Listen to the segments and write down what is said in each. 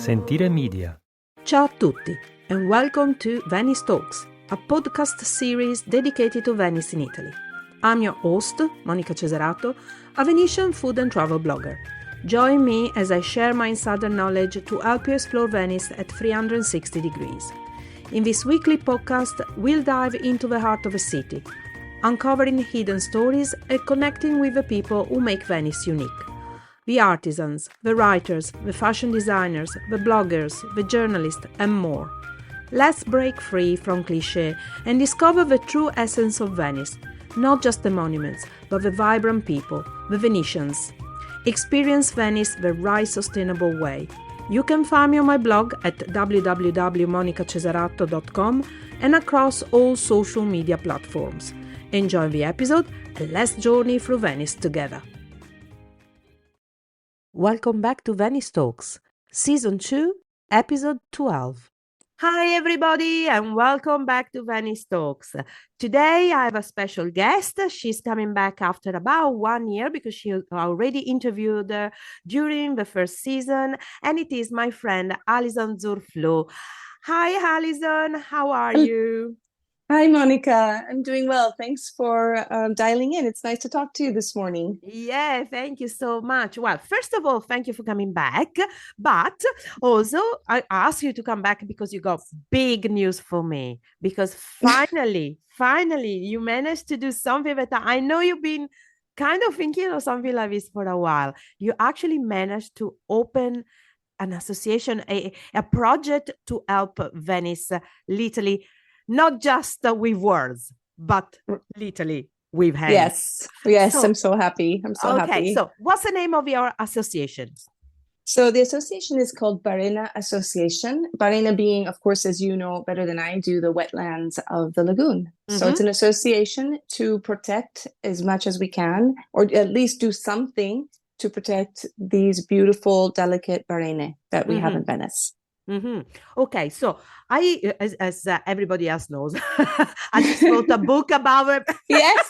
Sentire Media. Ciao a tutti and welcome to Venice Talks, a podcast series dedicated to Venice in Italy. I'm your host, Monica Cesarato, a Venetian food and travel blogger. Join me as I share my insider knowledge to help you explore Venice at 360 degrees. In this weekly podcast, we'll dive into the heart of a city, uncovering hidden stories and connecting with the people who make Venice unique. The artisans, the writers, the fashion designers, the bloggers, the journalists, and more. Let's break free from cliché and discover the true essence of Venice, not just the monuments, but the vibrant people, the Venetians. Experience Venice the right sustainable way. You can find me on my blog at www.monicacesarato.com and across all social media platforms. Enjoy the episode and let's journey through Venice together. Welcome back to Venice Talks, Season 2, Episode 12. Hi everybody and welcome back to Venice Talks. Today I have a special guest. She's coming back after about 1 year because she already interviewed during the first season, and it is my friend Allison Zurfluh. Hi Allison, how are you? Hi, Monica. I'm doing well. Thanks for dialing in. It's nice to talk to you this morning. Yeah, thank you so much. Well, first of all, thank you for coming back. But also, I asked you to come back because you got big news for me. Because finally, you managed to do something that I know you've been kind of thinking of something like this for a while. You actually managed to open an association, a project to help Venice literally, not just with words, but literally with hands. Yes, so, I'm so happy. Okay, so what's the name of your association? So the association is called Barena Association. Barena being, of course, as you know better than I do, the wetlands of the lagoon. Mm-hmm. So it's an association to protect as much as we can, or at least do something to protect these beautiful, delicate Barene that we have in Venice. Mm-hmm. Okay, so I, as everybody else knows, I just wrote a book about it. Yes.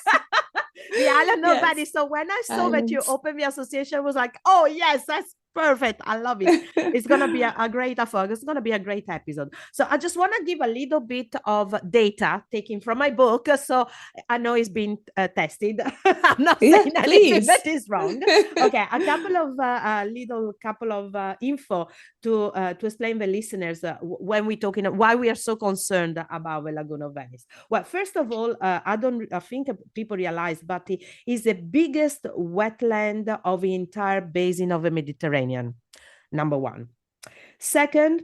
The island of Venice. So when I saw that you opened the association, I was like, oh yes, that's perfect. I love it. It's going to be a great effort. It's going to be a great episode. So I just want to give a little bit of data taken from my book. So I know it's been tested. I'm not saying anything that is wrong. Okay, a couple of info to explain the listeners when we're talking, why we are so concerned about the Lagoon of Venice. Well, first of all, I think people realize, but it is the biggest wetland of the entire basin of the Mediterranean. Number one. Second,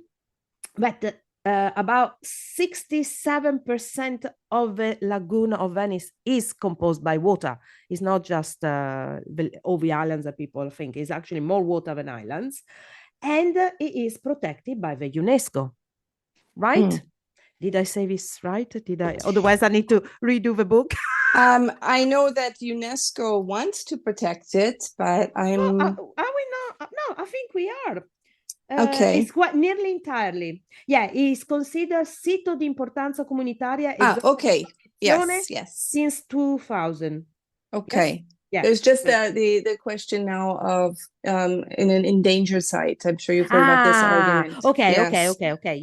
that about 67% of the Lagoon of Venice is composed by water. It's not just all the islands that people think. It's actually more water than islands. And it is protected by the UNESCO, right? Did I say this right? Otherwise, I need to redo the book. I know that UNESCO wants to protect it, but are we not? No, I think we are. Okay. It's quite nearly entirely. Yeah, it's considered sito di importanza comunitaria. Okay. Yes. Since 2000. Okay. Yes? There's just the question now of in an endangered site. I'm sure you've heard about this argument. Okay.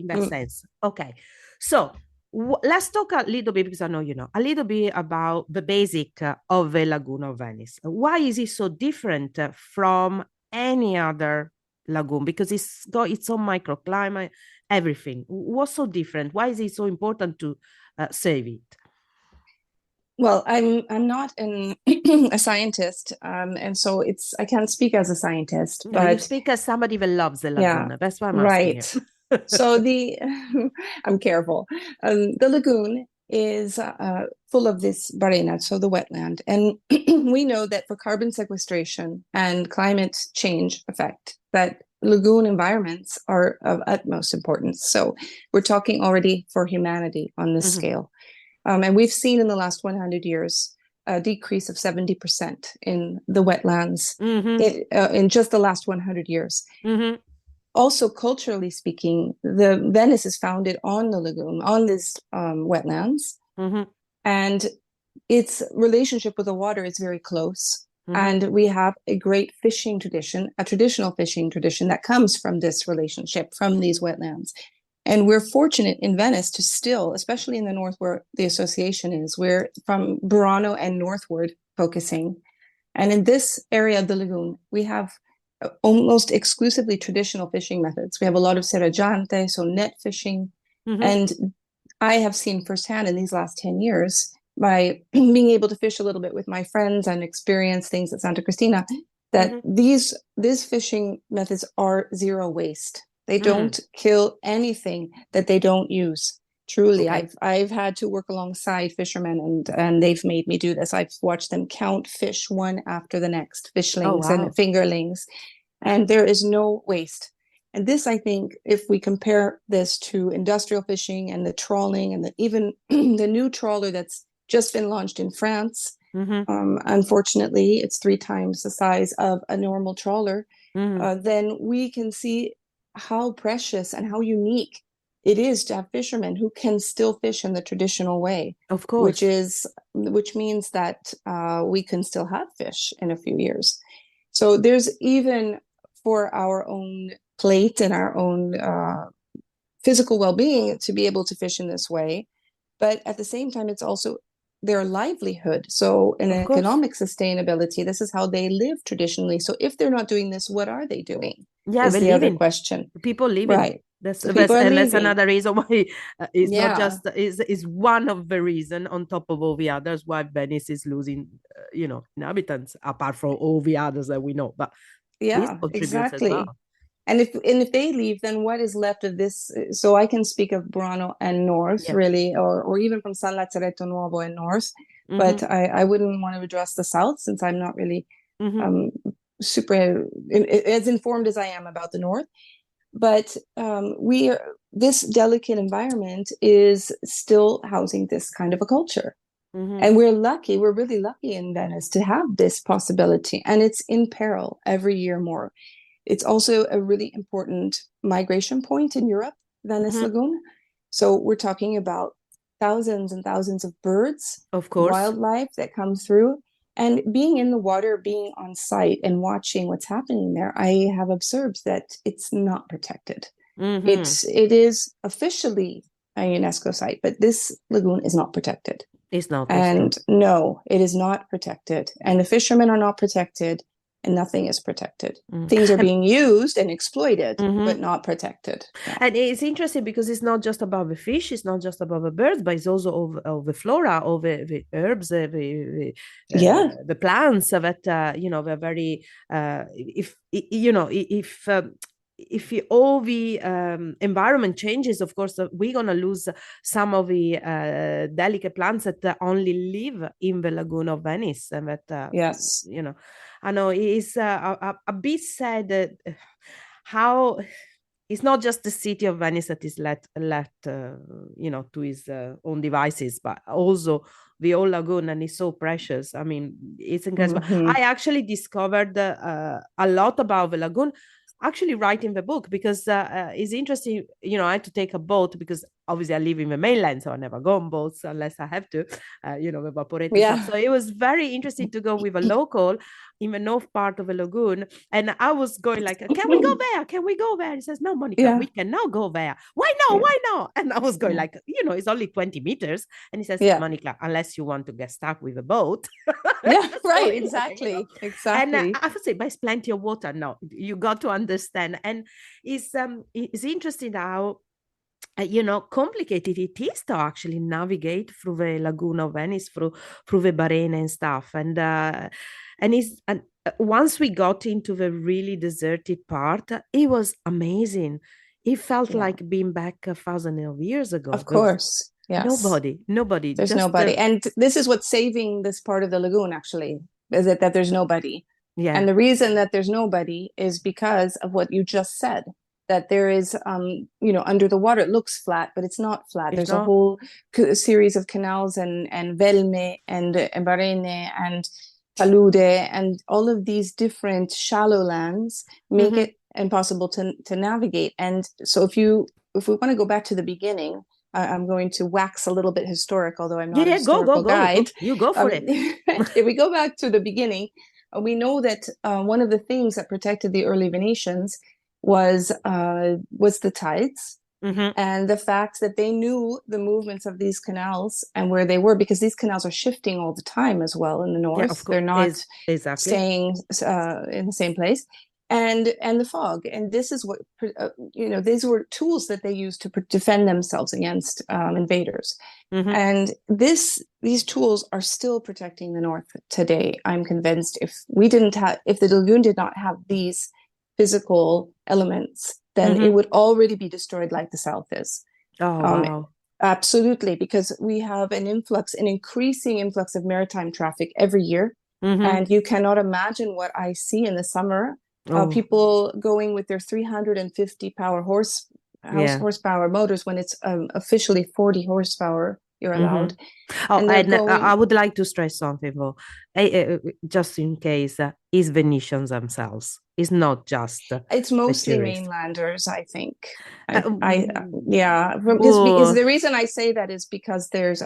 In that sense. Okay. So let's talk a little bit, because I know you know, a little bit about the basic of the Lagoon of Venice. Why is it so different from any other lagoon? Because it's got its own microclimate, everything. What's so different? Why is it so important to save it? Well, I'm not a scientist, and so I can't speak as a scientist. No, but you speak as somebody that loves the lagoon. Yeah, that's why I'm asking you. So I'm careful. The lagoon is full of this Barena, so the wetland, and we know that for carbon sequestration and climate change effect, that lagoon environments are of utmost importance. So we're talking already for humanity on this scale. And we've seen in the last 100 years a decrease of 70% in the wetlands in just the last 100 years. Also, culturally speaking, Venice is founded on the lagoon, on this wetlands, and its relationship with the water is very close. And we have a great fishing tradition, a traditional fishing tradition that comes from this relationship, from these wetlands. And we're fortunate in Venice to still, especially in the north where the association is, we're from Barena and northward focusing. And in this area of the lagoon, we have almost exclusively traditional fishing methods. We have a lot of serraggiante, so net fishing. And I have seen firsthand in these last 10 years, by being able to fish a little bit with my friends and experience things at Santa Cristina, that these fishing methods are zero waste. They don't kill anything that they don't use. Truly, I've had to work alongside fishermen, and they've made me do this. I've watched them count fish one after the next, fishlings and fingerlings, and there is no waste. And this, I think, if we compare this to industrial fishing and the trawling and even the new trawler that's just been launched in France, unfortunately, it's 3 times the size of a normal trawler, then we can see how precious and how unique it is to have fishermen who can still fish in the traditional way. Of course. Which means that we can still have fish in a few years. So there's even for our own plate and our own physical well-being to be able to fish in this way. But at the same time, it's also their livelihood. So in economic sustainability, this is how they live traditionally. So if they're not doing this, what are they doing? Yeah, is the other question. People living. Right. That's another reason why it's not just is one of the reason on top of all the others why Venice is losing inhabitants, apart from all the others that we know. But this contributes as well. And if they leave, then what is left of this? So I can speak of Barena and north, really, or even from San Lazzaretto Nuovo and north. But I wouldn't want to address the south, since I'm not really super as informed as I am about the north. But this delicate environment is still housing this kind of a culture. And we're really lucky in Venice to have this possibility. And it's in peril every year more. It's also a really important migration point in Europe, Venice Lagoon. So we're talking about thousands and thousands of birds, of course, wildlife that come through. And being in the water, being on site and watching what's happening there, I have observed that it's not protected. It is officially a UNESCO site, but this lagoon is not protected. It's not. And no, it is not protected. And the fishermen are not protected. And nothing is protected. Things are being used and exploited, but not protected. Yeah. And it's interesting because it's not just about the fish, it's not just about the birds, but it's also of the flora, of the herbs, the plants that they're very if all the environment changes, of course, we're going to lose some of the delicate plants that only live in the lagoon of Venice. And that, I know it's a bit sad that how it's not just the city of Venice that is let to its own devices, but also the old lagoon, and it's so precious. I mean, it's incredible. I actually discovered a lot about the lagoon actually writing the book, because it's interesting. I had to take a boat because obviously I live in the mainland, so I never go on boats unless I have to, the vaporetto stuff. So it was very interesting to go with a local in the north part of the lagoon. And I was going like, can we go there? Can we go there? He says, no, Monica, we cannot go there. Why not? Why not? And I was going like, it's only 20 meters. And he says, Monica, unless you want to get stuck with a boat. Right, exactly. And I would say, but it's plenty of water. No, you got to understand. And it's interesting how complicated it is to actually navigate through the Lagoon of Venice, through the Barena and stuff. And once we got into the really deserted part, it was amazing. It felt like being back 1,000 years ago. Of course. Yes. Nobody. There's nobody. And this is what's saving this part of the lagoon, actually, is that there's nobody. Yeah. And the reason that there's nobody is because of what you just said, that there is, under the water, it looks flat, but it's not flat. There's a whole series of canals and Velme and Barene and Palude, and all of these different shallow lands make it impossible to navigate. And so if we want to go back to the beginning, I'm going to wax a little bit historic, although I'm not a historical guide. You go for it. If we go back to the beginning, we know that one of the things that protected the early Venetians was the tides. Mm-hmm. And the fact that they knew the movements of these canals and where they were, because these canals are shifting all the time as well in the Yeah, north. of course. They're not Exactly. staying in the same place. And the fog. And this is what, these were tools that they used to defend themselves against invaders. Mm-hmm. And these tools are still protecting the north today. I'm convinced if the lagoon did not have these physical elements, then it Mm-hmm. would already be destroyed like the South is. Oh, Um, wow. Absolutely, because we have an increasing influx of maritime traffic every year. Mm-hmm. And you cannot imagine what I see in the summer. Oh, People going with their 350 yeah. horsepower motors when it's officially 40 horsepower you're Mm-hmm. allowed. Oh, And they're and I going, would like to stress something, though, just in case, is Venetians themselves. It's not just it's the mostly tourists. mainlanders, I think. Uh, Yeah, because oh, the reason I say that is because there's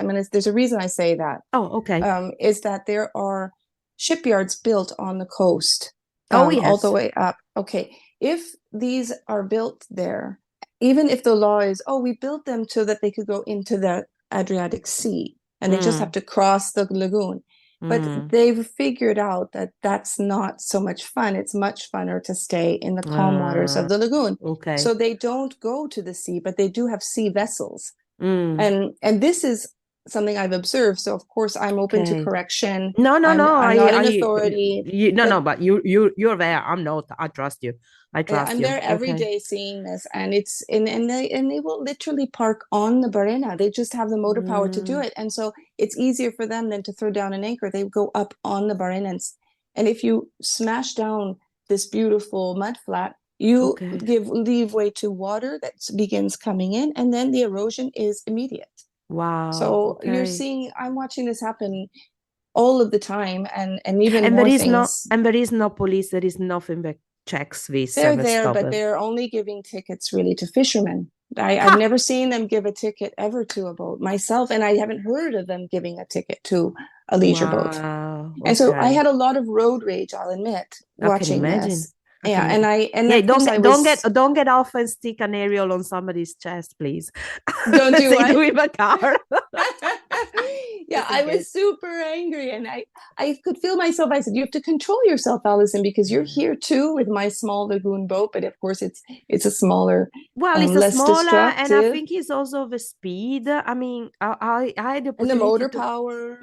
a reason I say that, okay. is that there are shipyards built on the coast, Oh, all the yes. way up. Okay, if these are built there, even if the law is, oh, we built them so that they could go into the Adriatic Sea and they just have Mm, to cross the lagoon. But mm. they've figured out that that's not so much fun. It's much funner to stay in the calm waters of Uh, the lagoon. okay. So they don't go to the sea, but they do have sea vessels. Mm, And this is something I've observed. So of course I'm open to okay. correction. No, no, no. I'm not an authority, No, but no. But you're there. I'm not. I trust you. I trust I'm you. there every Okay. day seeing this, and they will literally park on the Barena. They just have the motor power to do Mm, it, and so it's easier for them than to throw down an anchor. They go up on the Barena, and if you smash down this beautiful mud flat, you okay. leave way to water that begins coming in, and then the erosion is immediate. Wow. So Okay. I'm watching this happen all of the time, and even more things. And there is no police. There is nothing that checks this They're and there, stop but it. they're only giving tickets really to fishermen. I've Ha! never seen them give a ticket ever to a boat myself, and I haven't heard of them giving a ticket to a leisure boat. Wow. And so I Okay. had a lot of road rage, I'll admit, I can watching imagine. this. I can Yeah, imagine. and Yeah, of course I was, don't get off and stick an aerial on somebody's chest, please. don't do Say do what? with a car. Yeah, Just in I case. was super angry, and I could feel myself. I said, "You have to control yourself, Allison, because you're here too with my small lagoon boat." But of course, it's a smaller, Well, it's a less smaller, and I destructive, think it's also the speed. I mean, I had the and the opportunity motor to, power.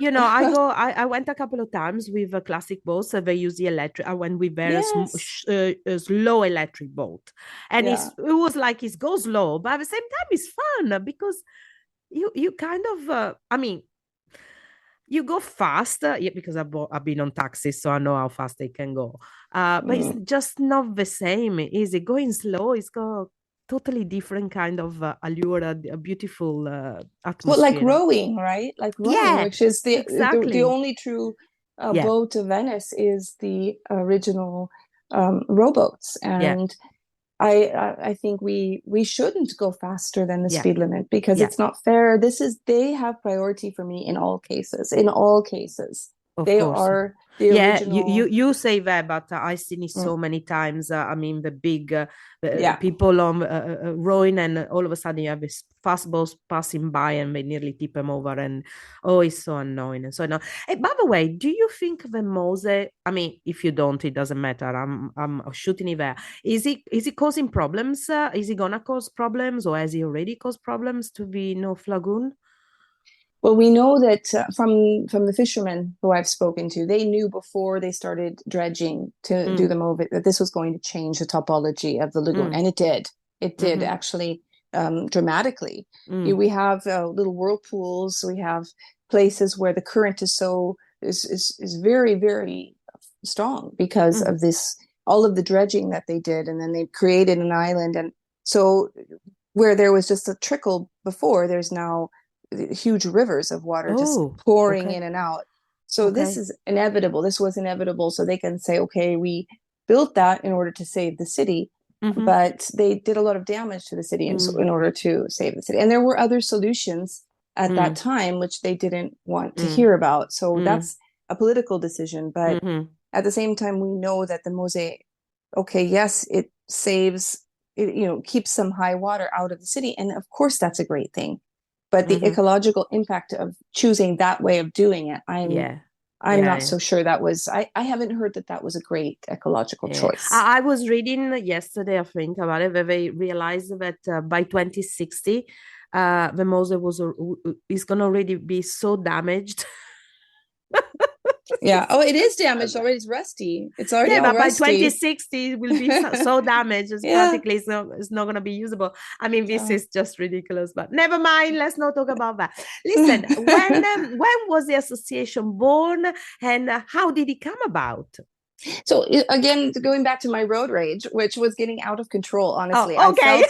I went a couple of times with a classic boats. So they use the electric. I went with very Yes, a slow electric boat, and yeah. it was like it goes slow, but at the same time, it's fun because you kind of, I mean, you go faster, yeah, because I've been on taxis, so I know how fast they can go. But it's Mm. just not the same, is it? Going slow, it's got totally different kind of allure, a beautiful Well, like atmosphere. rowing, right? Like rowing, Yeah, which is the exactly. only true Yeah, boat to Venice is the original rowboats, yeah, and I think we shouldn't go faster than the yeah, speed limit because yeah. it's not fair. They have priority for me in all cases. In all cases, Of they course. are the Yeah, original. you say that, but I've seen it Mm, so many times. I mean, the big yeah. people on rowing, and all of a sudden you have this fast boats passing by, and they nearly tip them over. And oh, it's so annoying and so annoying. Hey, by the way, do you think the Mose? I mean, if you don't, it doesn't matter. I'm shooting it there. Is it causing problems? Is it gonna cause problems, or has it already caused problems to the North Lagoon? Well, we know that from the fishermen who I've spoken to, they knew before they started dredging to do Mm, the move that this was going to change the topology of the lagoon, mm, and it did. It did mm-hmm, actually dramatically. mm, We have little whirlpools. We have places where the current is very very strong because mm. of this all of the dredging that they did, and then they created an island, and so where there was just a trickle before, there's now huge rivers of water just Oh, pouring okay. in and out. So this Okay. is inevitable. This was inevitable. So they can say, okay, we built that in order to save the city, Mm-hmm. but they did a lot of damage to the city in Mm, order to save the city. And there were other solutions at that mm, time which they didn't want to mm, hear about. So mm, that's a political decision. But mm-hmm. at the same time, we know that the mosaic, okay, yes, it saves, it, keeps some high water out of the city. And of course, that's a great thing. But the ecological impact of choosing that way of doing it, I'm not so sure that was, I haven't heard that was a great ecological choice. I was reading yesterday, I think, about it, where they realized that by 2060, the mosaic is going to already be so damaged. Yeah. Oh, it is damaged already. It's rusty. It's already all but rusty. By 2060, it will be so damaged. It's practically it's not going to be usable. I mean, this is just ridiculous. But never mind. Let's not talk about that. Listen, when was the association born, and how did it come about? So again, going back to my road rage, which was getting out of control, honestly. Oh, okay.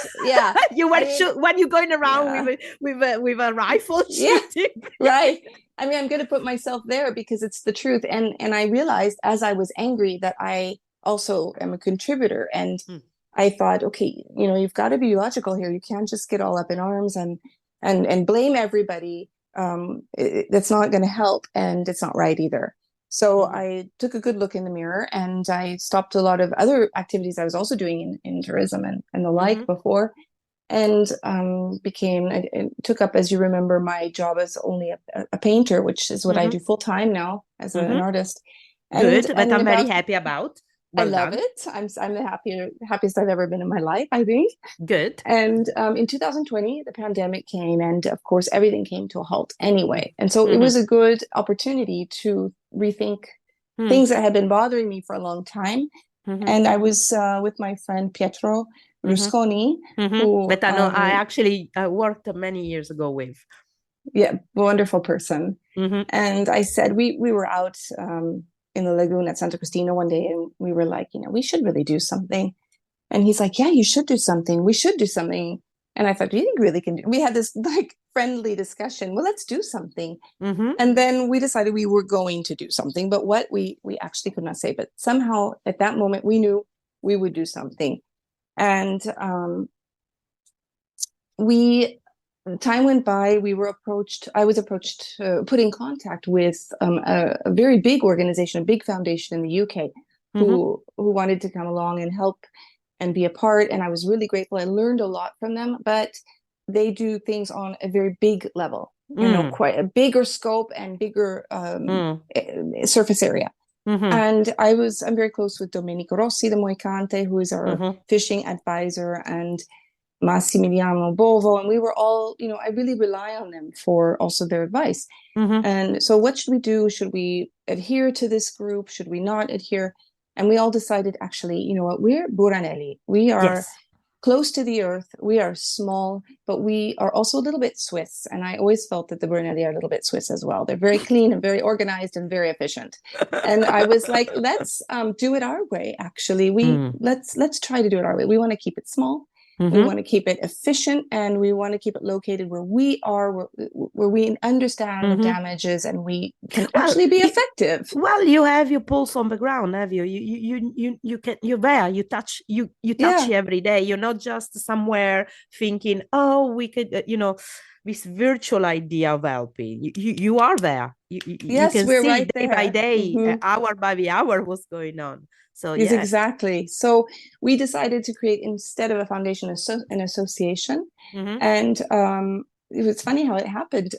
You were when you're going around with a rifle shooting. Right. I mean, I'm going to put myself there because it's the truth. And I realized as I was angry that I also am a contributor. And I thought, okay, you've got to be logical here. You can't just get all up in arms and blame everybody. That's not going to help, and it's not right either. So I took a good look in the mirror, and I stopped a lot of other activities I was also doing in tourism and the like before, and took up, as you remember, my job as only a painter, which is what I do full time now as an artist. Good, but I'm very happy about. Well, I love it. I'm the happiest I've ever been in my life, I think. Good. And in 2020, the pandemic came, and of course, everything came to a halt anyway. And so it was a good opportunity to rethink things that had been bothering me for a long time. And I was with my friend Pietro Rusconi, who but I actually worked many years ago with. Yeah, wonderful person. And I said we were out in the lagoon at Santa Cristina one day, and we were like, we should really do something. And he's like, yeah, you should do something. We should do something. And I thought, do you think we really can do? We had this like friendly discussion. Well, let's do something. And then we decided we were going to do something, but what we actually could not say. But somehow at that moment, we knew we would do something. And time went by. I was approached, put in contact with a very big organization, a big foundation in the UK, who wanted to come along and help and be a part. And I was really grateful. I learned a lot from them, but they do things on a very big level, quite a bigger scope and bigger surface area. And I'm very close with Domenico Rossi, the Moicante, who is our fishing advisor, and Massimiliano Bovo. And we were all, I really rely on them for also their advice. And so what should we do? Should we adhere to this group? Should we not adhere? And we all decided, actually, you know what, we're Buranelli. We are close to the earth. We are small, but we are also a little bit Swiss. And I always felt that the Buranelli are a little bit Swiss as well. They're very clean and very organized and very efficient. And I was like, let's do it our way, actually. Let's try to do it our way. We want to keep it small. We want to keep it efficient, and we want to keep it located where we are, where we understand the damages, and we can actually be effective. Well, you have your pulse on the ground, have you? You're there. You touch every day. You're not just somewhere thinking, oh, we could, this virtual idea of helping. You are there. You can see right day by day, hour by hour, what's going on. So yes, exactly. So we decided to create, instead of a foundation, an association. And it was funny how it happened.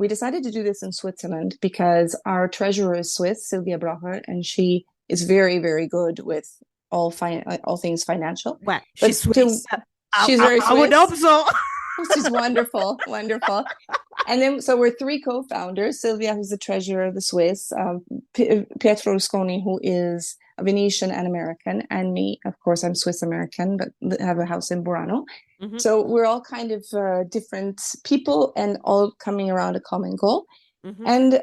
We decided to do this in Switzerland because our treasurer is Swiss, Sylvia Bracher, and she is very, very good with all things financial. Well, she's Swiss. She's very Swiss. I would hope so. She's wonderful, wonderful. And then, so we're three co-founders: Sylvia, who's the treasurer of the Swiss, Pietro Rusconi, who is a Venetian and American, and me, of course, I'm Swiss American, but have a house in Burano. So we're all kind of different people, and all coming around a common goal. And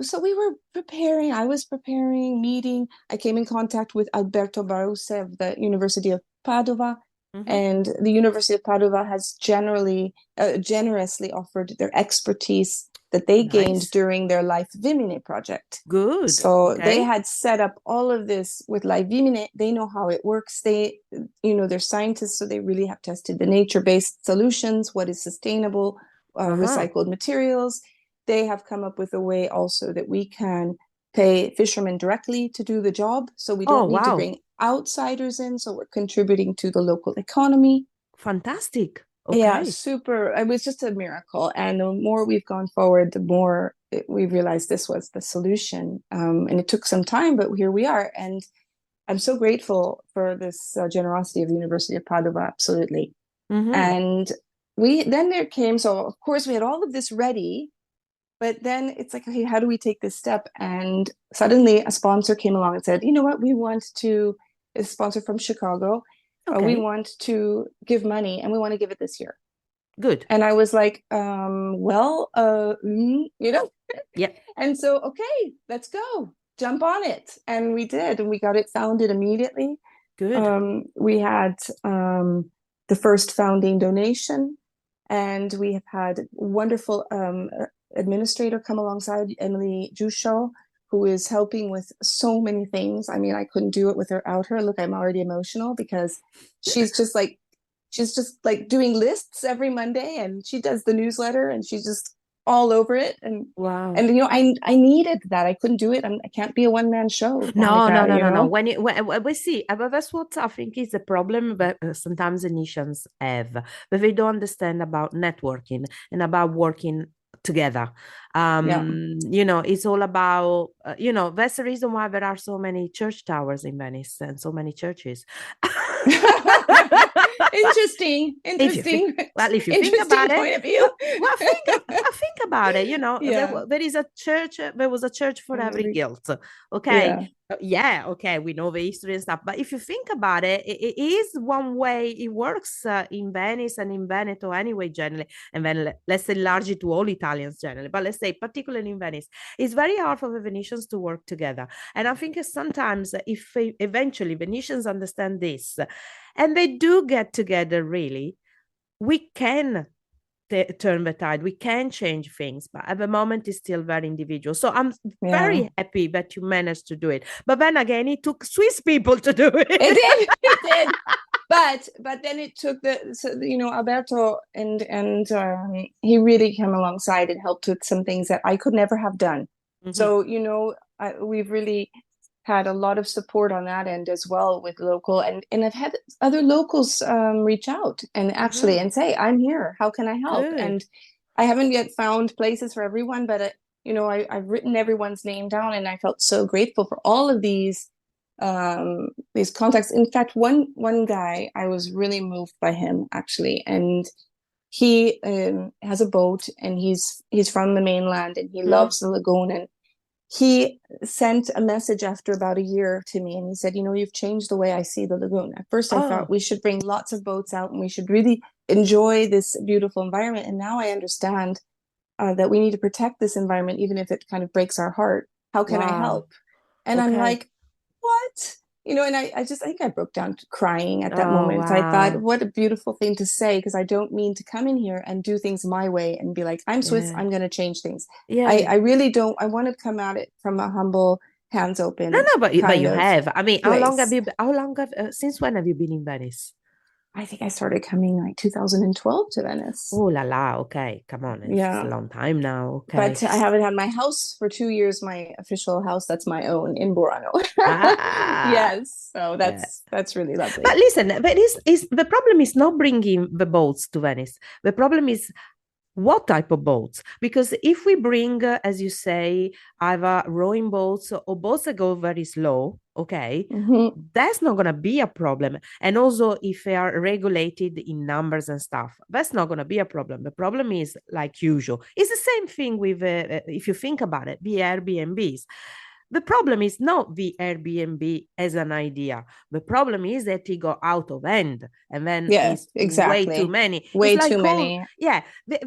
so we were preparing. I was preparing, meeting. I came in contact with Alberto Baruse of the University of Padova. And the University of Padova has generously generously offered their expertise that they gained during their Life Vimine project. Good. So they had set up all of this with Life Vimine. They know how it works. They're scientists, so they really have tested the nature-based solutions, what is sustainable, recycled materials. They have come up with a way also that we can pay fishermen directly to do the job. So we don't need to bring outsiders in. So we're contributing to the local economy. Fantastic. Yeah, Okay. super. It was just a miracle. And the more we've gone forward, the more we realized this was the solution. And it took some time, but here we are. And I'm so grateful for this generosity of the University of Padua, absolutely. And then there came, so of course we had all of this ready, but then it's like, okay, how do we take this step? And suddenly a sponsor came along and said, you know what, a sponsor from Chicago, we want to give money and we want to give it this year. Good. And I was like, Yeah. And so, okay, let's go. Jump on it. And we did, and we got it founded immediately. Good. We had the first founding donation, and we have had wonderful administrator come alongside, Emily Jushaw, who is helping with so many things. I mean, I couldn't do it without her. Look, I'm already emotional because she's just like doing lists every Monday, and she does the newsletter, and she's just all over it. And wow. And I needed that. I couldn't do it. I can't be a one-man show. No. When we see, that's what I think is the problem that sometimes Venetians have, but they don't understand about networking and about working together. It's all about that's the reason why there are so many church towers in Venice and so many churches. Interesting. If you think about it, point of view. I think about it. There is a church. There was a church for every guilt. Okay. Yeah. Okay. We know the history and stuff, but if you think about it, it is one way it works in Venice and in Veneto anyway, generally. And then let's enlarge it to all Italians generally, but let's say particularly in Venice, it's very hard for the Venetians to work together. And I think sometimes if eventually Venetians understand this, and they do get together, really, we can turn the tide. We can change things, but at the moment it's still very individual. So I'm very happy that you managed to do it. But then again, it took Swiss people to do it. It did. But then it took Alberto and he really came alongside and helped with some things that I could never have done. So we've really had a lot of support on that end as well with local, and I've had other locals reach out and actually and say, I'm here, how can I help? Good. And I haven't yet found places for everyone, but I've written everyone's name down, and I felt so grateful for all of these contacts. In fact, one guy, I was really moved by him actually, and he has a boat, and he's from the mainland, and he loves the lagoon, and he sent a message after about a year to me, and he said, you've changed the way I see the lagoon. At first, I thought we should bring lots of boats out and we should really enjoy this beautiful environment. And now I understand that we need to protect this environment, even if it kind of breaks our heart. How can I help? And I'm like, what? And I think I broke down crying at that moment. Wow. I thought, what a beautiful thing to say, because I don't mean to come in here and do things my way and be like, I'm Swiss, I'm going to change things. I really don't. I want to come at it from a humble, hands open. No, but you have. I mean, since when have you been in Venice? I think I started coming like 2012 to Venice. Oh la la, okay, come on, it's a long time now. Okay, but I haven't had my house for 2 years. My official house, that's my own in Barena. Yes, so that's really lovely. But listen, the problem is not bringing the boats to Venice. The problem is what type of boats? Because if we bring, as you say, either rowing boats or boats that go very slow, okay, that's not going to be a problem. And also if they are regulated in numbers and stuff, that's not going to be a problem. The problem is, like usual, it's the same thing with, if you think about it, the Airbnbs. The problem is not the Airbnb as an idea. The problem is that it got out of hand, and then it's way too many. Way too many. Yeah.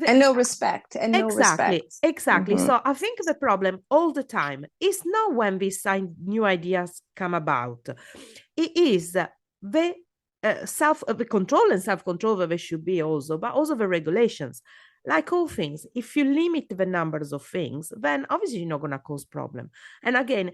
And no respect. And no respect. Exactly. So I think the problem all the time is not when these new ideas come about. It is the control and self-control that there should be also, but also the regulations. Like all things, if you limit the numbers of things, then obviously you're not going to cause problem. And again,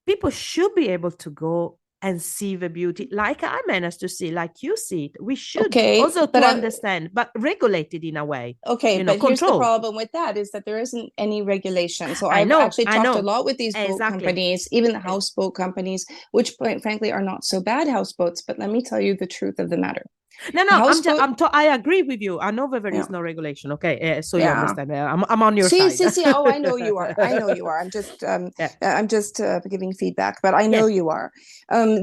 people should be able to go and see the beauty like I managed to see, like you see it. We should Okay, also but to understand, but regulate it in a way. Okay, but here's the Control. problem with that is that there isn't any regulation. So I I've know, actually I talked know. a lot with these boat Exactly. companies, even the houseboat companies, which quite frankly are not so bad houseboats. But let me tell you the truth of the matter. No, Houseboat, I agree with you. I know that there yeah, is no regulation. Okay, so you yeah. understand. I'm on your See, side. see, see. Oh, I know you are. I know you are. Yeah. I'm just giving feedback, but I know Yeah. you are.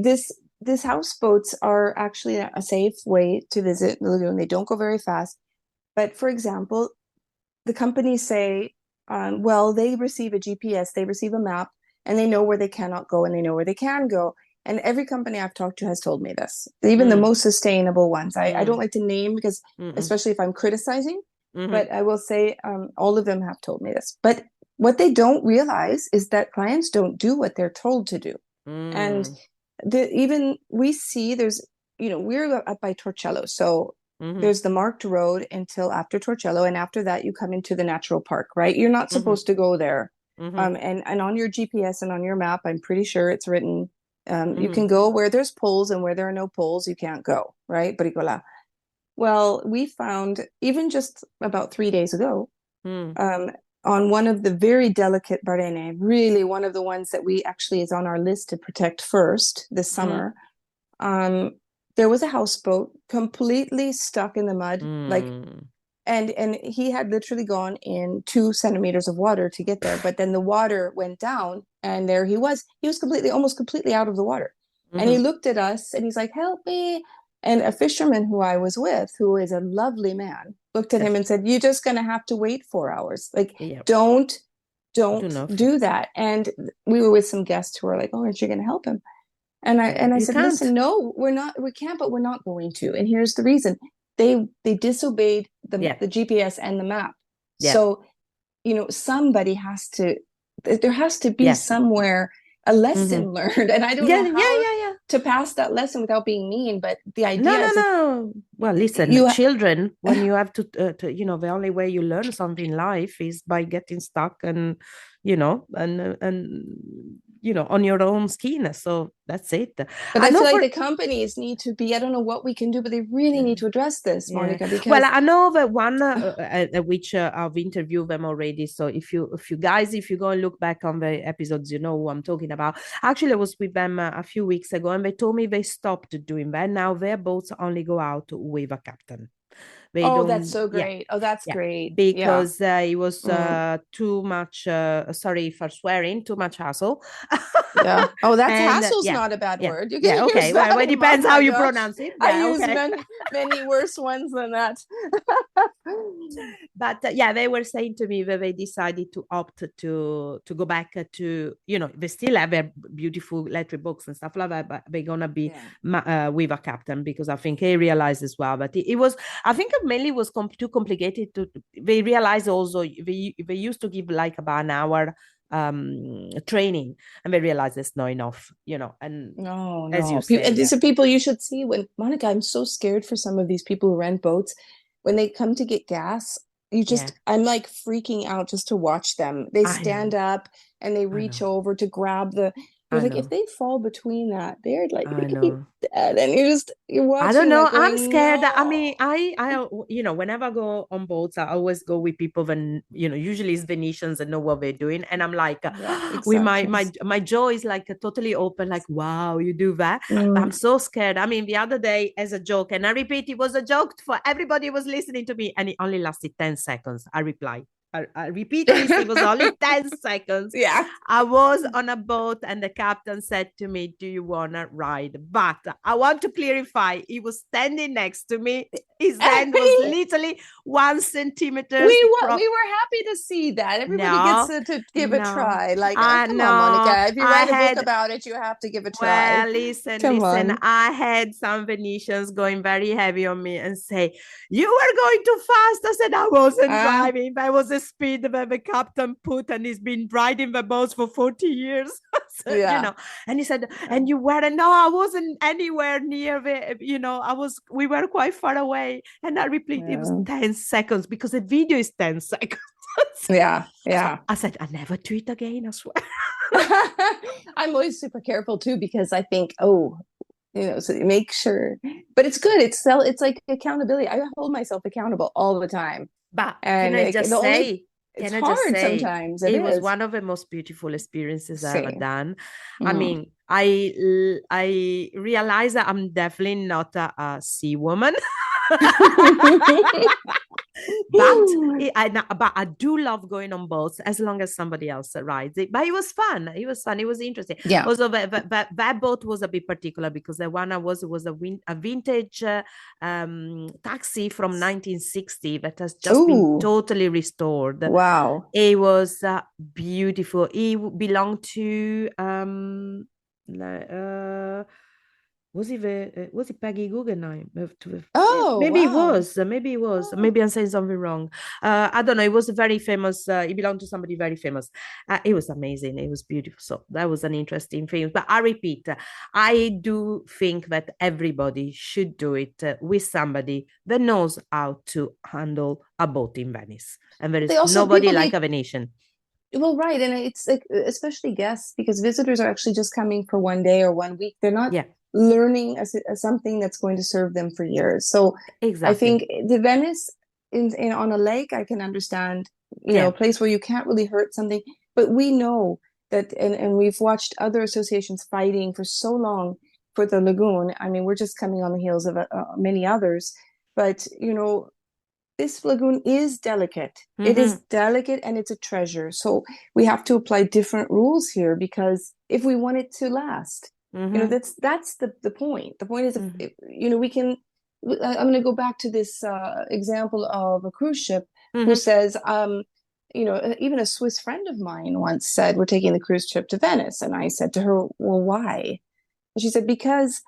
This houseboats are actually a safe way to visit the lagoon. They don't go very fast. But for example, the companies say, well, they receive a GPS, they receive a map, and they know where they cannot go and they know where they can go. And every company I've talked to has told me this, even the most sustainable ones. I don't like to name because, especially if I'm criticizing, but I will say all of them have told me this. But what they don't realize is that clients don't do what they're told to do. And even we see there's, we're up by Torcello. So there's the marked road until after Torcello. And after that, you come into the natural park, right? You're not supposed to go there. And on your GPS and on your map, I'm pretty sure it's written, you can go where there's poles, and where there are no poles, you can't go, right? Bricola. Well, we found even just about 3 days ago, on one of the very delicate Barene, really one of the ones that we actually is on our list to protect first this summer, there was a houseboat completely stuck in the mud, and he had literally gone in 2 centimeters of water to get there. But then the water went down, and there he was almost completely out of the water. And he looked at us and he's like, help me. And a fisherman who I was with, who is a lovely man, looked at him and said, you're just going to have to wait 4 hours. Like, don't do that. And we were with some guests who were like, oh, aren't you going to help him? And I said, listen, no, we can't, but we're not going to. And here's the reason. They disobeyed the GPS and the map. So, somebody there has to be somewhere a lesson learned. And I don't know how to pass that lesson without being mean, but the idea is no. Well, listen, children, when you have to, the only way you learn something in life is by getting stuck and on your own skin. So that's it. But I feel like the companies need to be, I don't know what we can do, but they really need to address this, Monica, because... Well, I know that one which I've interviewed them already. So if you guys, if you go and look back on the episodes, you know who I'm talking about. Actually, I was with them a few weeks ago, and they told me they stopped doing that. Now their boats only go out with a captain. That's so great. That's great. Because it was too much, sorry for swearing, too much hassle. Hassle's not a bad word. You can okay. Well, it depends how you pronounce it. I use many worse ones than that. But they were saying to me that they decided to opt to go back to, they still have their beautiful electric boats and stuff like that, but they're gonna be with a captain, because I think they realized as well that it was, I think it mainly was too complicated they realized also they used to give like about an hour training, and they realized it's not enough, and no. As you say, these are people you should see. When Monica, I'm so scared for some of these people who rent boats when they come to get gas. I'm like freaking out just to watch them. They stand up and they reach over to grab the. You're like, if they fall between that, they're like, they could be dead. And you're watching. I don't know. Like, going, I'm scared. no. I mean, I whenever I go on boats, I always go with people that, usually it's Venetians and know what they're doing. And I'm like, with my jaw is like totally open, like, wow, you do that. But I'm so scared. I mean, the other day as a joke, and I repeat, it was a joke for everybody who was listening to me, and it only lasted 10 seconds. I replied. I repeat this, it was only 10 seconds. I was on a boat and the captain said to me, do you want to ride? But I want to clarify, he was standing next to me. His hand was literally 1 centimeter. We were happy to see that. Everybody gets to give a try. Like, come on, Monica. If you write a book about it, you have to give a try. Well, listen. I had some Venetians going very heavy on me and say, you were going too fast. I said, I wasn't driving. That was the speed that the captain put, and he's been riding the boats for 40 years. So, and he said, and you weren't. No, I wasn't anywhere near the, we were quite far away. And I replied, it was 10 seconds because the video is 10 seconds. Yeah. So I said, I never do it again, I swear. I'm always super careful too, because I think, so make sure, but it's good. It's like accountability. I hold myself accountable all the time. But And it's can I just hard say, sometimes. It it was is. one of the most beautiful experiences I ever See. done. I Mm. mean, I realize that I'm definitely not a sea woman. But I do love going on boats as long as somebody else rides it. But it was fun. It was fun. It was interesting. Yeah. Also, that boat was a bit particular because the one I was a vintage taxi from 1960 that has just been Ooh, totally restored. wow. It was beautiful. It belonged to was it Peggy Guggenheim? Oh, Maybe it wow. was. Maybe it was. Oh. Maybe I'm saying something wrong. I don't know. It was very famous. It belonged to somebody very famous. It was amazing. It was beautiful. So that was an interesting thing. But I repeat, I do think that everybody should do it with somebody that knows how to handle a boat in Venice. And there They is also nobody people like need a Venetian. Well, right, and it's like especially guests, because visitors are actually just coming for one day or one week. They're not Yeah, learning something that's going to serve them for years. So I think exactly. the Venice in on a lake, I can understand, Yeah. a place where you can't really hurt something, but we know that, and we've watched other associations fighting for so long for the lagoon. I mean, we're just coming on the heels of many others, but this lagoon is delicate. It Mm-hmm. is delicate and it's a treasure. So we have to apply different rules here, because if we want it to last, Mm-hmm. that's the point. The point is, Mm-hmm. we can. I'm going to go back to this example of a cruise ship who Mm-hmm. says, even a Swiss friend of mine once said, "We're taking the cruise trip to Venice," and I said to her, "Well, why?" And she said, "Because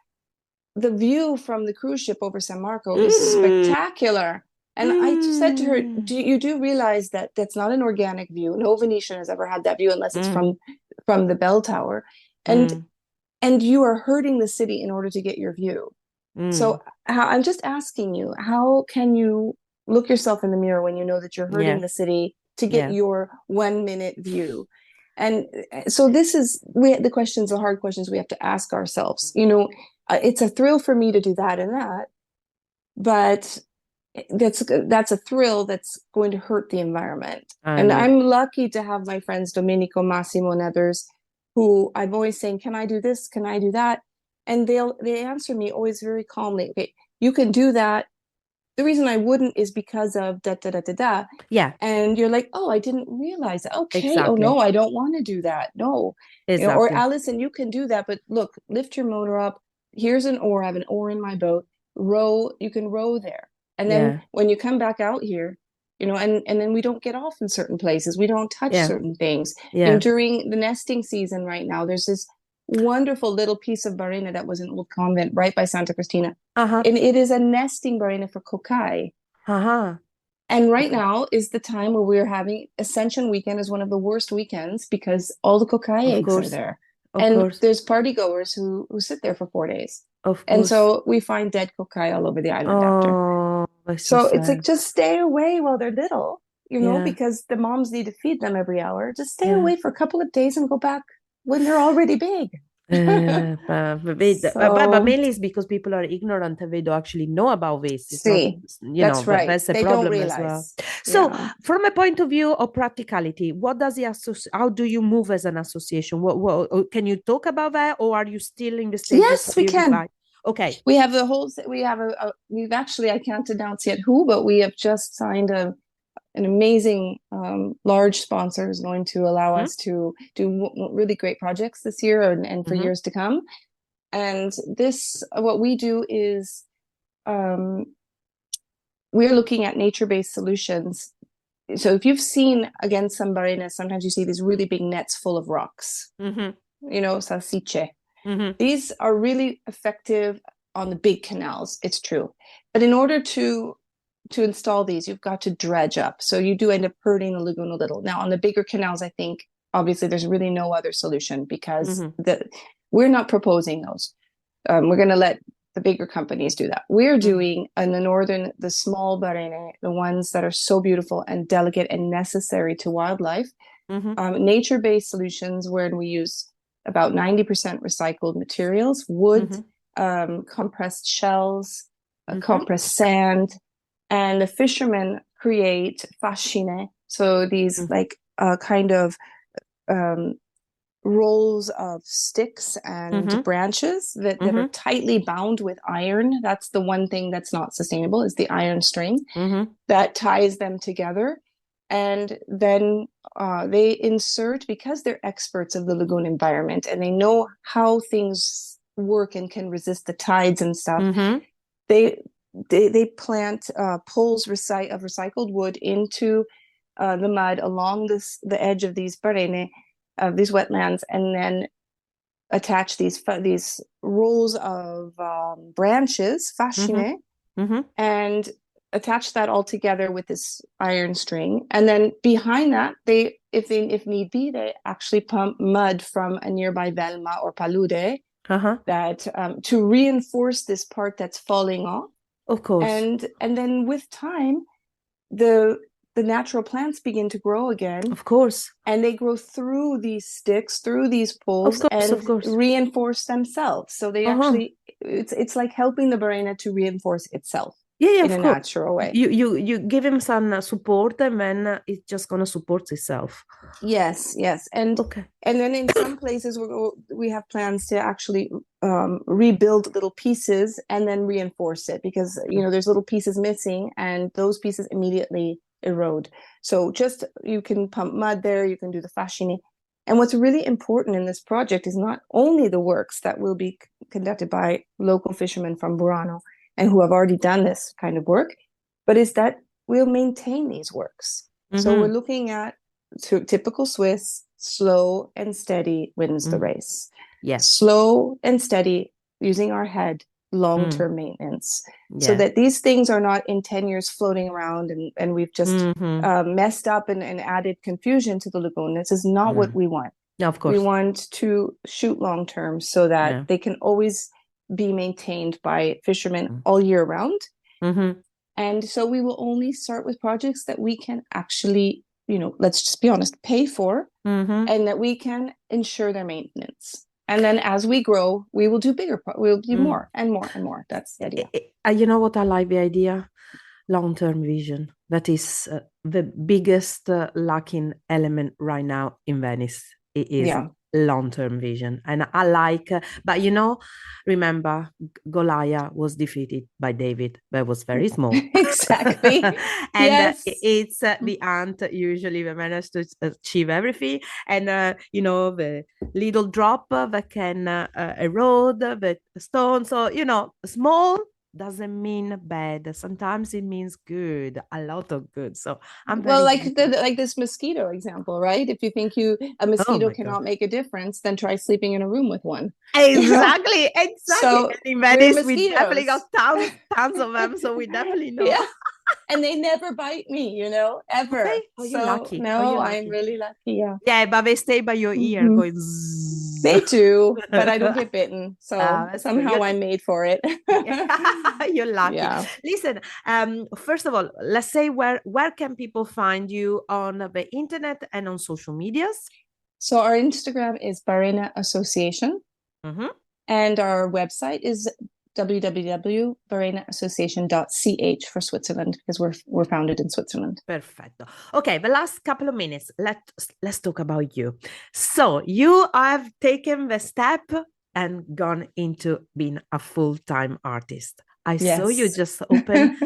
the view from the cruise ship over San Marco is Mm-hmm. spectacular." And I said to her, Mm-hmm. "Do realize that that's not an organic view? No Venetian has ever had that view unless it's Mm-hmm. from the bell tower, and you are hurting the city in order to get your view." Mm-hmm. So I'm just asking you, how can you look yourself in the mirror when you know that you're hurting Yeah. the city to get Yeah. your 1 minute view? And so the hard questions we have to ask ourselves. It's a thrill for me to do that and that, but that's a thrill that's going to hurt the environment. I And know. I'm lucky to have my friends Domenico, Massimo, and others who I'm always saying, "Can I do this? Can I do that?" And they answer me always very calmly. "Okay, you can do that. The reason I wouldn't is because of da da da da da." Yeah. And you're like, "Oh, I didn't realize that. Okay. Oh no, Exactly. I don't want to do that. No." Or Exactly. "Allison, you can do that, but look, lift your motor up. Here's an oar. I have an oar in my boat. Row, you can row there. And then Yeah. when you come back out here, and then we don't get off in certain places. We don't touch Yeah. certain things. Yeah. During the nesting season right now, there's this wonderful little piece of Barena that was an old convent right by Santa Cristina. Uh-huh. And it is a nesting Barena for kokai. Uh-huh. And right Okay. now is the time where we're having Ascension weekend is one of the worst weekends because all the kokai Of eggs are course. there. Of And course. there's party goers who sit there for 4 days. Of And course. so we find dead kokai all over the island after. Oh, that's so So it's like, sad. just stay away while they're little, Yeah. because the moms need to feed them every hour. Just stay Yeah. away for a couple of days and go back when they're already big. But So, mainly it's because people are ignorant and they don't actually know about this. It's not, see, that's right. that's a They don't problem as well. realize. So, Yeah. from a point of view of practicality, what does how do you move as an association? Can you talk about that, or are you still in the stages Yes, of we you can. decide? Okay. We've actually, I can't announce yet who, but we have just signed an amazing large sponsor who's going to allow Mm-hmm. us to do really great projects this year and for Mm-hmm. years to come. And what we do is um, we're looking at nature-based solutions. So if you've seen, again, some Barenas, sometimes you see these really big nets full of rocks, Mm-hmm. salsiche. Mm-hmm. These are really effective on the big canals, it's true. But in order to install these, you've got to dredge up. So you do end up hurting the lagoon a little. Now, on the bigger canals, I think obviously there's really no other solution because Mm-hmm. we're not proposing those. We're going to let the bigger companies do that. We're doing in the northern, the small Barene, the ones that are so beautiful and delicate and necessary to wildlife. Nature-based solutions where we use about 90% recycled materials, wood, compressed shells, compressed sand, and the fishermen create fascine. So these kind of rolls of sticks and branches that are tightly bound with iron. That's the one thing that's not sustainable, is the iron string that ties them together. And then they insert, because they're experts of the lagoon environment and they know how things work and can resist the tides and stuff, they plant poles of recycled wood into the mud along the edge of these barene, of these wetlands, and then attach these rolls of branches, fascine, and attach that all together with this iron string. And then behind that, if need be, they actually pump mud from a nearby velma or palude that to reinforce this part that's falling off. Of course. And then with time, the natural plants begin to grow again. Of course. And they grow through these sticks, through these poles, and reinforce themselves. So they actually, it's like helping the Barena to reinforce itself in a natural way. You give him some support, and then it's just going to support itself. Yes. And then in some places we have plans to actually rebuild little pieces and then reinforce it, because there's little pieces missing and those pieces immediately erode. So just, you can pump mud there, you can do the fascine. And what's really important in this project is not only the works that will be conducted by local fishermen from Burano and who have already done this kind of work, but is that we'll maintain these works. So we're looking at typical Swiss, slow and steady wins the race. Yes. Slow and steady, using our head, long-term maintenance, so that these things are not in 10 years floating around and we've just messed up and added confusion to the lagoon. This is not what we want. Of course. We want to shoot long-term so that they can always be maintained by fishermen all year round. And so we will only start with projects that we can actually, let's just be honest, pay for, and that we can ensure their maintenance. And then as we grow, we will do we'll do more and more and more. That's the idea. You know what I like the idea? Long-term vision. That is the biggest lacking element right now in Venice. It is long-term vision. And I like, but remember, Goliath was defeated by David, but was very small. Exactly. And it's the ant usually that manage to achieve everything. And, the little drop that can erode the stone. So, small doesn't mean bad. Sometimes it means good, a lot of good. So I'm very like this mosquito example, right? If you think a mosquito cannot make a difference, then try sleeping in a room with one. Exactly. So and in Venice, we definitely got tons of them. So we definitely know. Yeah. And they never bite me, ever. Okay. Oh, you're lucky. No, I'm really lucky. Yeah, but they stay by your ear going zzz. They do, but I don't get bitten. So somehow I'm made for it. You're lucky. Yeah. Listen, first of all, let's say where can people find you on the internet and on social medias? So our Instagram is Barena Association. And our website is www.barenaassociation.ch for Switzerland, because we're founded in Switzerland. Perfetto. Okay, the last couple of minutes, let's talk about you. So you have taken the step and gone into being a full-time artist. I saw you just open.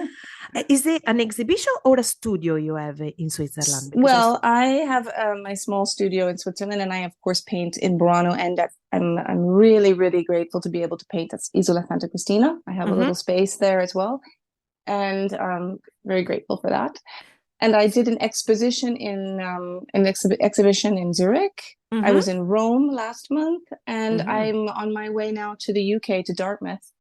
Is it an exhibition or a studio you have in Switzerland? Well, I have my small studio in Switzerland, and I of course paint in Burano, and I'm really, really grateful to be able to paint at Isola Santa Cristina. I have a little space there as well, and I'm very grateful for that. And I did an exposition exhibition in Zurich. I was in Rome last month, and I'm on my way now to the UK, to Dartmouth.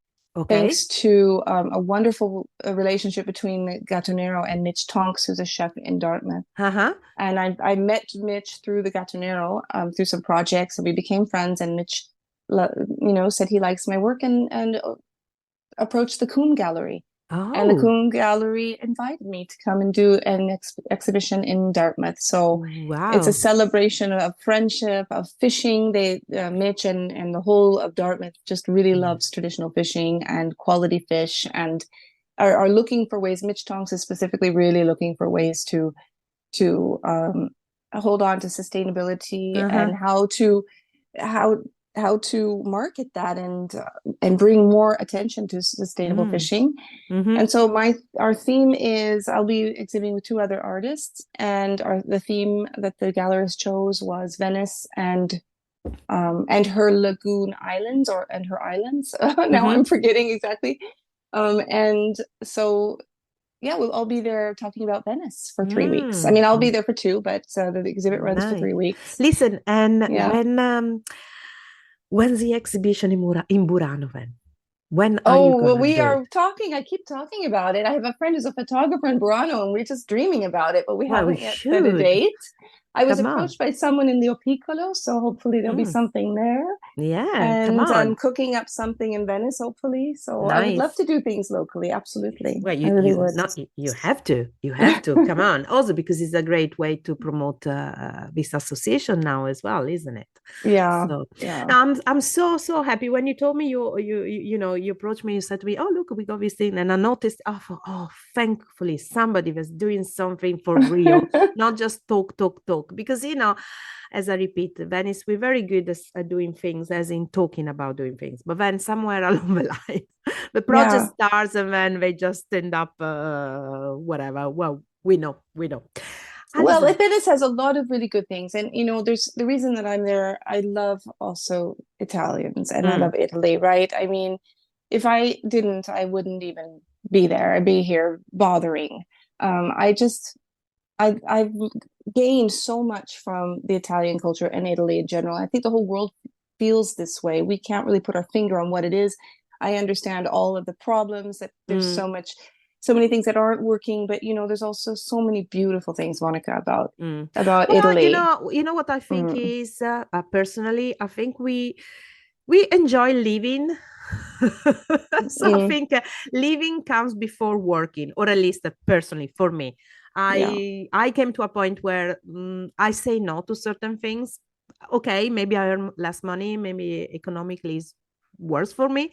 Thanks to a wonderful relationship between Gattonero and Mitch Tonks, who's a chef in Dartmouth. And I met Mitch through the Gattonero, through some projects, and we became friends. And Mitch, said he likes my work and approached the Coombe Gallery. And the Oh, Coombe Gallery invited me to come and do an exhibition in Dartmouth. So it's a wow. celebration of friendship, of fishing. Mitch and the whole of Dartmouth just really Mm. loves traditional fishing and quality fish, and are looking for ways. Mitch Tonks is specifically really looking for ways to hold on to sustainability Uh-huh. and how how to market that and bring more attention to sustainable Mm. fishing. Mm-hmm. And so our theme is I'll be exhibiting with two other artists, and the theme that the gallerist chose was Venice and her lagoon islands and her islands. Now Mm-hmm. I'm forgetting exactly. And so yeah, we'll all be there talking about Venice for 3 weeks. I Mm. mean, I'll be there for two, but the exhibit runs for Nice. 3 weeks. Listen, and Yeah. when the exhibition in Burano, when are you Oh, well, gonna we do it? are talking. I keep talking about it. I have a friend who's a photographer in Burano, and we're just dreaming about it, but we Well, we haven't yet set a should. date. I was Come on. approached by someone in Leo Piccolo, so hopefully there'll be Mm. something there. Yeah, come And I'm on. cooking up something in Venice, hopefully. So I would love Nice. to do things locally. Absolutely. Well, I really would. you have to, come on. Also, because it's a great way to promote this association now as well, isn't it? Yeah. So Yeah. now I'm so happy when you told me you approached me, you said to me, oh look, we got this thing, and I noticed, thankfully somebody was doing something for real, not just talk, because as I repeat, Venice, we're very good at doing things, as in talking about doing things, but then somewhere along the line the project Yeah. starts and then they just end up whatever. Well, we know. Well, Alison. Venice has a lot of really good things. And, there's the reason that I'm there. I love also Italians and I Mm, love Italy, right? I mean, if I didn't, I wouldn't even be there. I'd be here bothering. I just, I've gained so much from the Italian culture and Italy in general. I think the whole world feels this way. We can't really put our finger on what it is. I understand all of the problems that there's mm, so many things that aren't working, but there's also so many beautiful things, Monica, mm. about Well, Italy. what I think Mm, is personally, I think we enjoy living. So I mm, think living comes before working, or at least personally for me. yeah, I came to a point where I say no to certain things. Okay, maybe I earn less money, maybe economically is worse for me,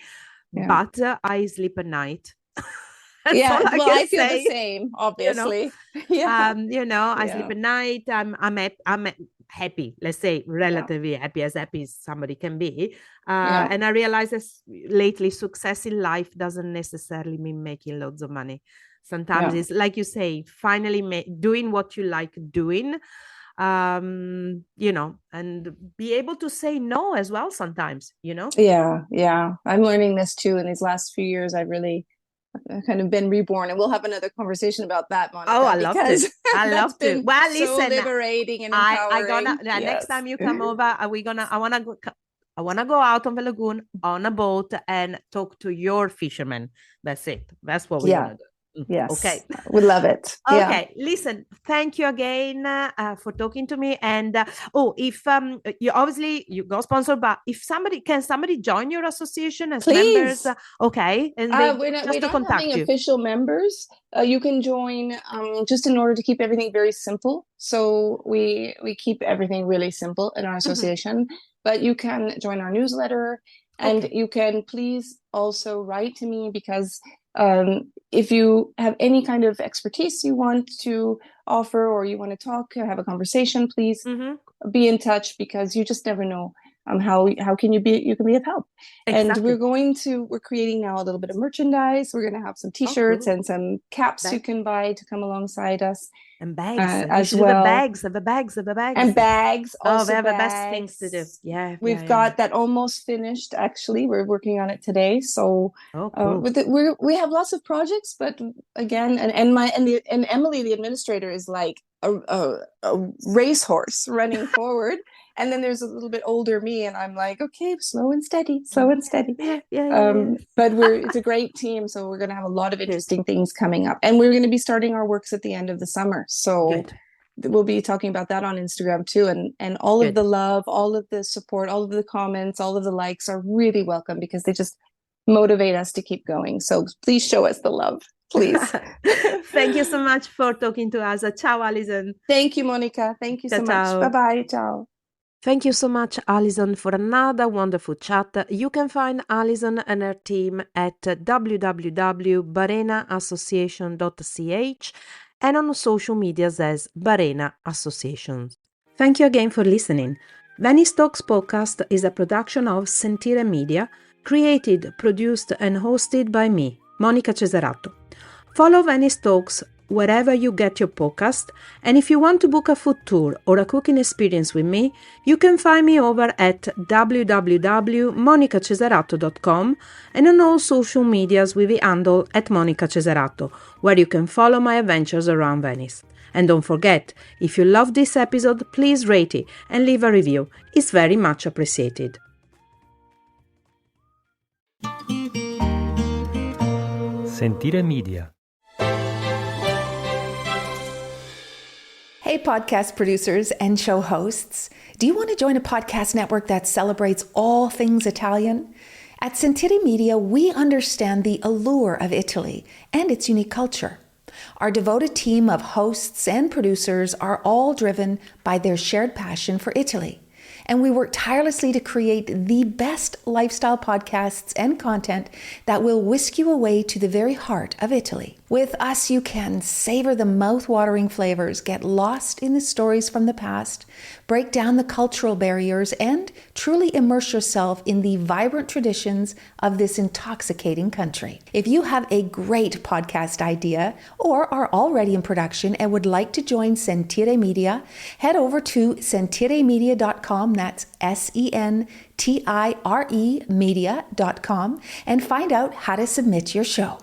yeah. but I sleep at night. That's all Yeah, I well, can I feel the say. same, You know, obviously. Yeah, I sleep yeah, at night. I'm happy. Let's say yeah, relatively happy as somebody can be. yeah, And I realize that lately, success in life doesn't necessarily mean making loads of money. Sometimes yeah. it's like you say, finally doing what you like doing. And be able to say no as well sometimes. Yeah, yeah. I'm learning this too. In these last few years, I've really kind of been reborn, and we'll have another conversation about that, Oh, Monica, I love to. because I that's love to. been Well, so listen, liberating and I gonna empowering. the next Yes. time you come over, are we gonna I wanna go out on the lagoon on a boat and talk to your fishermen. That's it. That's what we're Yeah. gonna do. Okay. Yes. We love it. Yeah. Okay, listen, thank you again for talking to me. And if you go sponsor, but if somebody join your association as members? Please. Okay, and they We're just to not having contact you. official members. You can join just in order to keep everything very simple. So we keep everything really simple in our Mhm. association. But you can join our newsletter, and Okay. you can please also write to me because if you have any kind of expertise you want to offer or you want to talk, have a conversation, please Hmm. be in touch because you just never know how can you can be of help. And Exactly. we're creating now a little bit of merchandise. We're going to have some Oh, t-shirts cool. and some caps you Bag can buy to come alongside us and bags. We as should do the well. bags, the bags. And bags, Oh, they also have the best things to do. bags. Yeah, yeah, We've yeah, yeah. got that almost finished. Actually, we're working on it today. So Oh, cool. we have lots of projects, but again, and Emily, the administrator, is like a racehorse running forward. And then there's a little bit older me, and I'm like, okay, slow and Yeah, steady. yeah, yeah, yeah, But yeah. it's a great team, so we're going to have a lot of Good, interesting things coming up, and we're going to be starting our works at the end of the summer. So good, we'll be talking about that on Instagram too, and all of good. the love, all of the support, all of the comments, all of the likes are really welcome because they just motivate us to keep going. So please show us the love, please. Thank you so much for talking to us. Ciao, Allison. Thank you, Monica. Thank you so much. Bye-bye. Ciao. Thank you so much, Allison, for another wonderful chat. You can find Allison and her team at www.barenaassociation.ch and on social medias as Barena Association. Thank you again for listening. Venice Talks podcast is a production of Sentire Media, created, produced and hosted by me, Monica Cesarato. Follow Venice Talks wherever you get your podcast, and if you want to book a food tour or a cooking experience with me, you can find me over at www.monicacesarato.com and on all social medias with the handle at Monica Cesarato, where you can follow my adventures around Venice. And don't forget, if you love this episode, please rate it and leave a review. It's very much appreciated. Sentire Media. Hey, podcast producers and show hosts. Do you want to join a podcast network that celebrates all things Italian? At Sentire Media, we understand the allure of Italy and its unique culture. Our devoted team of hosts and producers are all driven by their shared passion for Italy. And we work tirelessly to create the best lifestyle podcasts and content that will whisk you away to the very heart of Italy. With us, you can savor the mouth-watering flavors, get lost in the stories from the past, break down the cultural barriers, and truly immerse yourself in the vibrant traditions of this intoxicating country. If you have a great podcast idea or are already in production and would like to join Sentire Media, head over to sentiremedia.com, that's SENTIRE media.com, and find out how to submit your show.